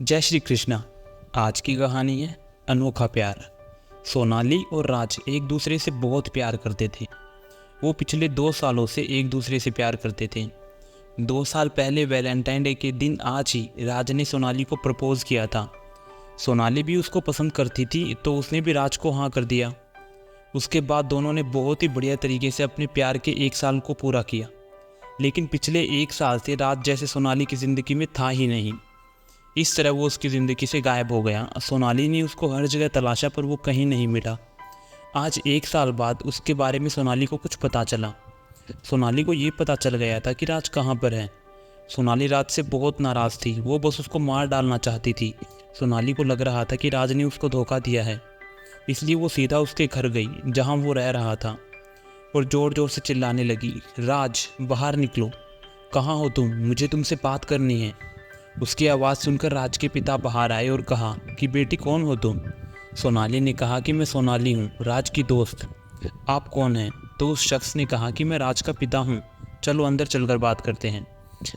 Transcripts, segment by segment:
जय श्री कृष्णा। आज की कहानी है अनोखा प्यार। सोनाली और राज एक दूसरे से बहुत प्यार करते थे। वो पिछले 2 सालों से एक दूसरे से प्यार करते थे। 2 साल पहले वैलेंटाइन डे के दिन आज ही राज ने सोनाली को प्रपोज किया था। सोनाली भी उसको पसंद करती थी तो उसने भी राज को हाँ कर दिया। उसके बाद दोनों ने बहुत ही बढ़िया तरीके से अपने प्यार के 1 साल को पूरा किया। लेकिन पिछले 1 साल से राज जैसे सोनाली की ज़िंदगी में था ही नहीं। इस तरह वो उसकी ज़िंदगी से गायब हो गया। सोनाली ने उसको हर जगह तलाशा पर वो कहीं नहीं मिला। आज 1 साल बाद उसके बारे में सोनाली को कुछ पता चला। सोनाली को ये पता चल गया था कि राज कहाँ पर है। सोनाली राज से बहुत नाराज़ थी। वो बस उसको मार डालना चाहती थी। सोनाली को लग रहा था कि राज ने उसको धोखा दिया है, इसलिए वो सीधा उसके घर गई जहाँ वो रह रहा था और ज़ोर ज़ोर से चिल्लाने लगी, राज बाहर निकलो, कहाँ हो तुम, मुझे तुमसे बात करनी है। उसकी आवाज़ सुनकर राज के पिता बाहर आए और कहा कि बेटी कौन हो तुम। सोनाली ने कहा कि मैं सोनाली हूँ, राज की दोस्त। आप कौन हैं? तो उस शख्स ने कहा कि मैं राज का पिता हूँ, चलो अंदर चलकर बात करते हैं।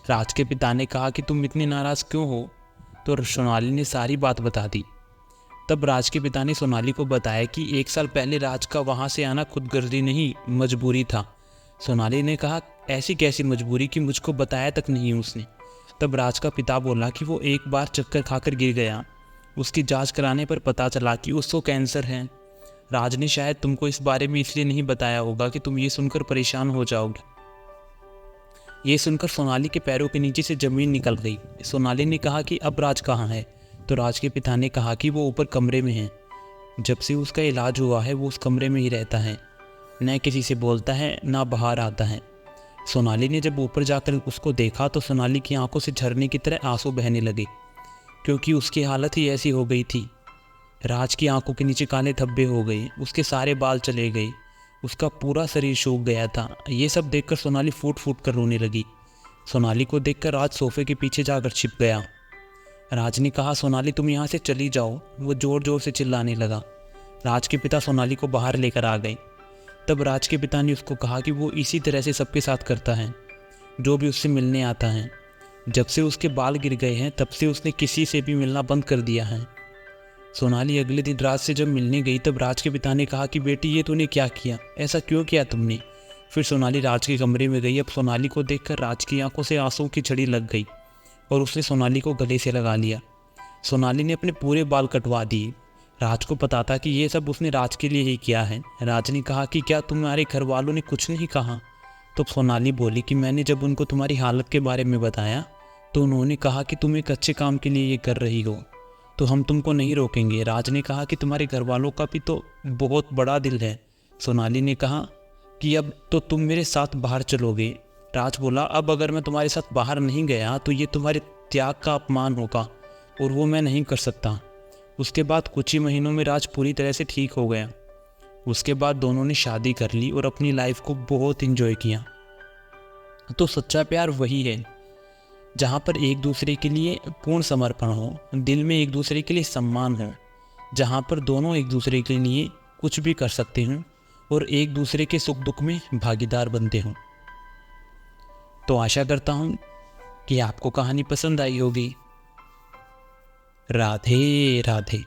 राज के पिता ने कहा कि तुम इतनी नाराज़ क्यों हो? तो सोनाली ने सारी बात बता दी। तब राज के पिता ने सोनाली को बताया कि 1 साल पहले राज का वहाँ से आना खुदगर्जी नहीं, मजबूरी था। सोनाली ने कहा, ऐसी कैसी मजबूरी कि मुझको बताया तक नहीं उसने। तब राज का पिता बोला कि वो एक बार चक्कर खाकर गिर गया। उसकी जांच कराने पर पता चला कि उसको कैंसर है। राज ने शायद तुमको इस बारे में इसलिए नहीं बताया होगा कि तुम ये सुनकर परेशान हो जाओगे। ये सुनकर सोनाली के पैरों के नीचे से ज़मीन निकल गई। सोनाली ने कहा कि अब राज कहाँ है? तो राज के पिता ने कहा कि वो ऊपर कमरे में है। जब से उसका इलाज हुआ है वो उस कमरे में ही रहता है, न किसी से बोलता है ना बाहर आता है। सोनाली ने जब ऊपर जाकर उसको देखा तो सोनाली की आंखों से झरने की तरह आंसू बहने लगे, क्योंकि उसकी हालत ही ऐसी हो गई थी। राज की आंखों के नीचे काले धब्बे हो गए, उसके सारे बाल चले गए, उसका पूरा शरीर सूख गया था। ये सब देखकर सोनाली फूट फूट कर रोने लगी। सोनाली को देखकर राज सोफे के पीछे जाकर छिप गया। राज ने कहा, सोनाली तुम यहाँ से चली जाओ। वो ज़ोर ज़ोर से चिल्लाने लगा। राज के पिता सोनाली को बाहर लेकर आ गए। तब राज के पिता ने उसको कहा कि वो इसी तरह से सबके साथ करता है, जो भी उससे मिलने आता है। जब से उसके बाल गिर गए हैं तब से उसने किसी से भी मिलना बंद कर दिया है। सोनाली अगले दिन राज से जब मिलने गई तब राज के पिता ने कहा कि बेटी ये तूने क्या किया, ऐसा क्यों किया तुमने? फिर सोनाली राज के कमरे में गई। अब सोनाली को देखकर राज की आंखों से आंसू की झड़ी लग गई और उसने सोनाली को गले से लगा लिया। सोनाली ने अपने पूरे बाल कटवा दिए। राज को पता था कि ये सब उसने राज के लिए ही किया है। राज ने कहा कि क्या तुम्हारे घर वालों ने कुछ नहीं कहा? तो सोनाली बोली कि मैंने जब उनको तुम्हारी हालत के बारे में बताया तो उन्होंने कहा कि तुम एक अच्छे काम के लिए ये कर रही हो, तो हम तुमको नहीं रोकेंगे। राज ने कहा कि तुम्हारे घर वालों का भी तो बहुत बड़ा दिल है। सोनाली ने कहा कि अब तो तुम मेरे साथ बाहर चलोगे। राज बोला, अब अगर मैं तुम्हारे साथ बाहर नहीं गया तो ये तुम्हारे त्याग का अपमान होगा और वो मैं नहीं कर सकता। उसके बाद कुछ ही महीनों में राज पूरी तरह से ठीक हो गया। उसके बाद दोनों ने शादी कर ली और अपनी लाइफ को बहुत इंजॉय किया। तो सच्चा प्यार वही है जहाँ पर एक दूसरे के लिए पूर्ण समर्पण हो, दिल में एक दूसरे के लिए सम्मान हो, जहाँ पर दोनों एक दूसरे के लिए कुछ भी कर सकते हों और एक दूसरे के सुख दुख में भागीदार बनते हों। तो आशा करता हूँ कि आपको कहानी पसंद आई होगी। राधे राधे।